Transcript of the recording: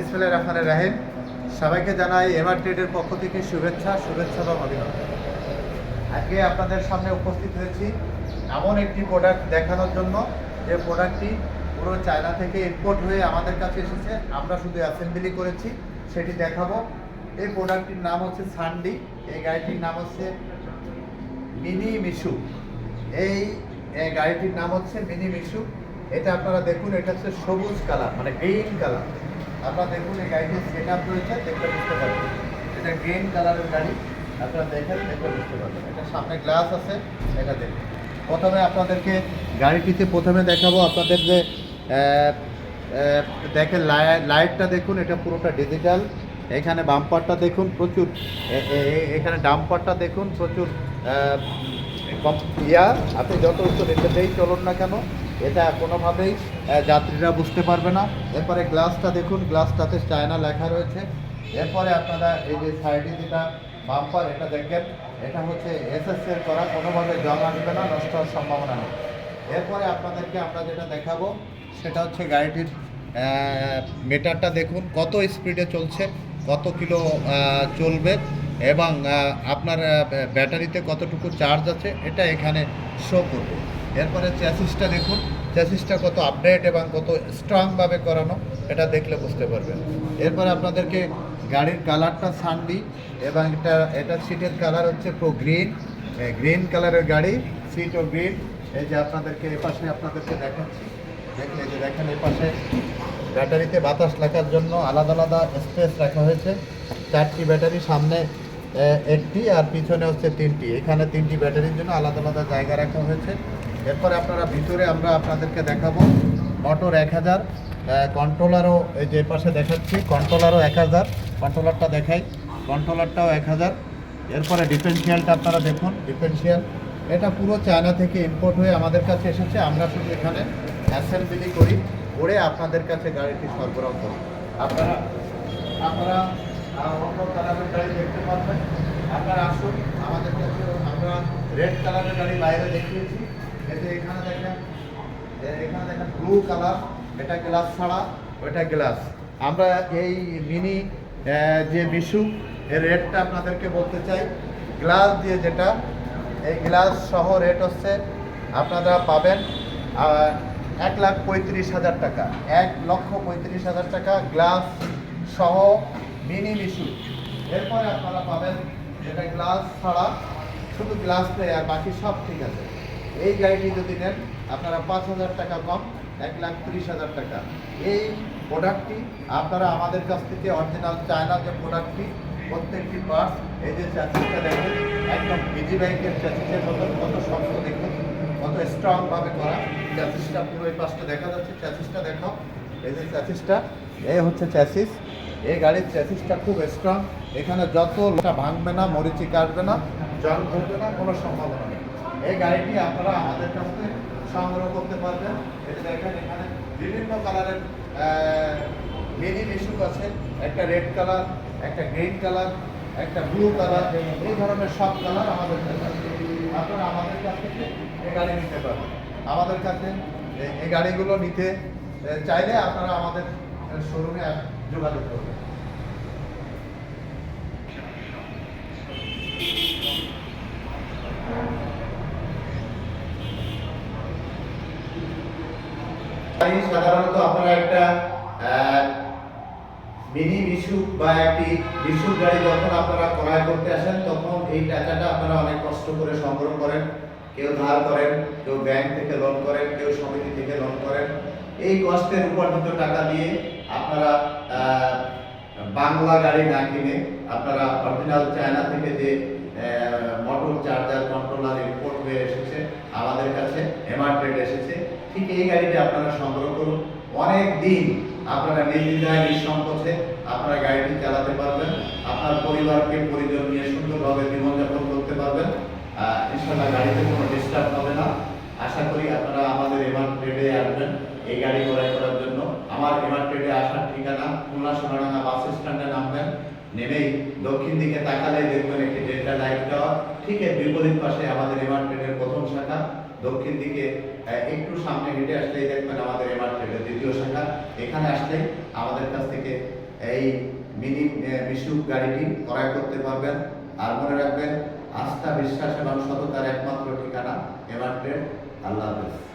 বিসমিল্লাহির রহমানির রহিম। সবাইকে জানাই এমআর ট্রেডের পক্ষ থেকে শুভেচ্ছা বা অভিনন্দন। আজকে আপনাদের সামনে উপস্থিত হয়েছি এমন একটি প্রোডাক্ট দেখানোর জন্য, যে প্রোডাক্টটি পুরো চায়না থেকে ইম্পোর্ট হয়ে আমাদের কাছে এসেছে। আমরা শুধু অ্যাসেম্বলি করেছি, সেটি দেখাবো। এই প্রোডাক্টটির নাম হচ্ছে সান্ডি। এই গাড়িটির নাম হচ্ছে মিনি মিশু। এই গাড়িটির নাম হচ্ছে মিনি মিশু। এটা আপনারা দেখুন, এটা হচ্ছে সবুজ কালার, মানে গ্রিন কালার। আপনারা দেখুন, এই গাড়িটির সেট আপ রয়েছে, দেখলে বুঝতে পারবেন এটা গ্রিন কালারের গাড়ি। আপনারা দেখেন, দেখলে বুঝতে পারবেন। এটা সামনে গ্লাস আছে, এটা দেখুন। প্রথমে আপনাদেরকে গাড়িটিতে দেখাবো আপনাদের যে দেখেন লাইটটা দেখুন, এটা পুরোটা ডিজিটাল। এখানে বাম্পারটা দেখুন, প্রচুর এখানে ডাম্পারটা দেখুন, প্রচুর আপনি যত উচ্চ রেটেই চলুন না কেন, এটা কোনোভাবেই যাত্রীরা বুঝতে পারবে না। এরপরে গ্লাসটা দেখুন, গ্লাসটাতে চায়না লেখা রয়েছে। এরপরে আপনারা এই যে সাইডে যেটা বাম্পার, এটা দেখেন, এটা হচ্ছে এসএসএর করা, কোনোভাবে জং আসবে না, নষ্ট হওয়ার সম্ভাবনা নেই। এরপরে আপনাদেরকে আমরা যেটা দেখাবো সেটা হচ্ছে গাড়িটির মিটারটা দেখুন, কত স্পিডে চলছে, কত কিলো চলবে, এবং আপনার ব্যাটারিতে কতটুকু চার্জ আছে, এটা এখানে শো করবে। এরপরে চ্যাসিসটা দেখুন, চ্যাসিসটা কত আপডেট এবং কত স্ট্রংভাবে করানো, এটা দেখলে বুঝতে পারবেন। এরপরে আপনাদেরকে গাড়ির কালারটা সানডি, এবং এটা সিটের কালার হচ্ছে গ্রিন কালারের গাড়ি, সিটও গ্রিন। এই যে আপনাদেরকে এপাশে আপনাদেরকে দেখাচ্ছি, দেখলে যে দেখেন এপাশে ব্যাটারিতে বাতাস রাখার জন্য আলাদা আলাদা স্পেস রাখা হয়েছে। 4টি ব্যাটারি, সামনে একটি আর পিছনে হচ্ছে 3টি। এখানে 3টি ব্যাটারির জন্য আলাদা আলাদা জায়গা রাখা হয়েছে। এরপরে আপনারা ভিতরে আমরা আপনাদেরকে দেখাবো মোটর 1000, কন্ট্রোলারও এই যে পাশে দেখাচ্ছি, কন্ট্রোলারও 1000, কন্ট্রোলারটা দেখাই, কন্ট্রোলারটাও 1000। এরপরে ডিফারেন্সিয়ালটা আপনারা দেখুন, ডিফারেন্সিয়াল এটা পুরো চায়না থেকে ইম্পোর্ট হয়ে আমাদের কাছে এসেছে। আমরা শুধু এখানে অ্যাসেম্বলি করে আপনাদের কাছে গাড়িটি সরবরাহ করি। আপনারা অন্য কালারের গাড়ি দেখতে পাচ্ছেন, আপনারা আসুন আমাদের কাছে। আমরা রেড কালারের গাড়ি বাইরে দেখিয়েছি, এখানে দেখেন ব্লু কালার, এটা গ্লাস ছাড়া, ওইটা গ্লাস। আমরা এই মিনি যে মিশু এর রেটটা আপনাদেরকে বলতে চাই। গ্লাস দিয়ে যেটা, এই গ্লাস সহ রেট হচ্ছে আপনারা পাবেন 1,35,000 টাকা, 1,35,000 টাকা গ্লাস সহ মিনি মিশু। এরপরে আপনারা পাবেন যেটা গ্লাস ছাড়া, শুধু গ্লাস নেই আর বাকি সব ঠিক আছে। এই গাড়িটি যদি নেন আপনারা 5,000 টাকা কম, 1,30,000 টাকা। এই প্রোডাক্টটি আপনারা আমাদের কাছ থেকে অরিজিনাল চায়না যে প্রোডাক্টটি, প্রত্যেকটি পার্টস, এই যে চ্যাসিসটা দেখুন, একদম বিজি বাইকের চ্যাসিসের মতন, কত শক্ত দেখুন, কত স্ট্রংভাবে করা। চ্যাসিসটা পুরো এই পাশটা দেখা যাচ্ছে, চ্যাসিসটা দেখাও, এই যে চ্যাসিসটা, এই হচ্ছে চ্যাসিস। এই গাড়ির চ্যাসিসটা খুব স্ট্রং, এখানে যত ভাঙবে না, মরিচি কাটবে না, জং ধরবে না, কোনো সম্ভাবনা নেই। এই গাড়িটি আপনারা আমাদের কাছ থেকে সংগ্রহ করতে পারবেন। এটা দেখেন, এখানে বিভিন্ন কালারের মিনি মিশু আছে, একটা রেড কালার, একটা গ্রিন কালার, একটা ব্লু কালার, এই ধরনের সব কালার আমাদের কাছে আছে। আপনারা আমাদের কাছ থেকে এই গাড়ি নিতে পারবেন। আমাদের কাছে এই গাড়িগুলো নিতে চাইলে আপনারা আমাদের শোরুমে যোগাযোগ করবেন। সাধারণত আপনারা একটা মিনি মিশু বা একটি মিশু গাড়ি যখন আপনারা ক্রয় করতে আসেন, তখন এই টাকাটা আপনারা অনেক কষ্ট করে সংগ্রহ করেন। কেউ ধার করেন, কেউ ব্যাংক থেকে লোন করেন, কেউ সমিতি থেকে লোন করেন। এই কষ্টের উপার্জিত টাকা দিয়ে আপনারা বাংলা গাড়ি না কিনে আপনারা অরিজিনাল চায়না থেকে যে মোটর চার্জার কন্ট্রোলার ইম্পোর্ট হয়ে এসেছে আমাদের কাছে, এমআর ট্রেড এসেছে, ঠিক এই গাড়িটা আপনারা সংগ্রহ করুন। অনেক দিন আপনারা নির্দ্বিধায় নিঃসংকোচে আপনারা গাড়িটি চালাতে পারবেন, আপনার পরিবারকে পরিজন নিয়ে সুন্দরভাবে জীবনযাপন করতে পারবেন। ইনশাআল্লাহ গাড়িতে কোনো ডিস্টার্ব হবে না। আশা করি আপনারা আমাদের এমআর ট্রেডে আসবেন এই গাড়ি ক্রয় করার জন্য। আমার এমআর ট্রেডে আসার ঠিকানা খুলনা সোনাডাঙ্গা বাস স্ট্যান্ডে নামবেন, নেমেই দক্ষিণ দিকে তাকালে দেখবেন একটি ডেল্টা লাইট টাওয়ার, ঠিক এর বিপরীত পাশে আমাদের এমআর ট্রেডের প্রথম শাখা। দক্ষিণ দিকে একটু সামনে হেঁটে আসলেই দেখবেন আমাদের এমআর ট্রেডের দ্বিতীয় শাখা। এখানে আসলেই আমাদের কাছ থেকে এই মিনি মিশুক গাড়িটি ক্রয় করতে পারবেন। আর মনে রাখবেন, আস্থা, বিশ্বাস এবং সততার একমাত্র ঠিকানা এভার ট্রেড। আল্লাহ হাফেজ।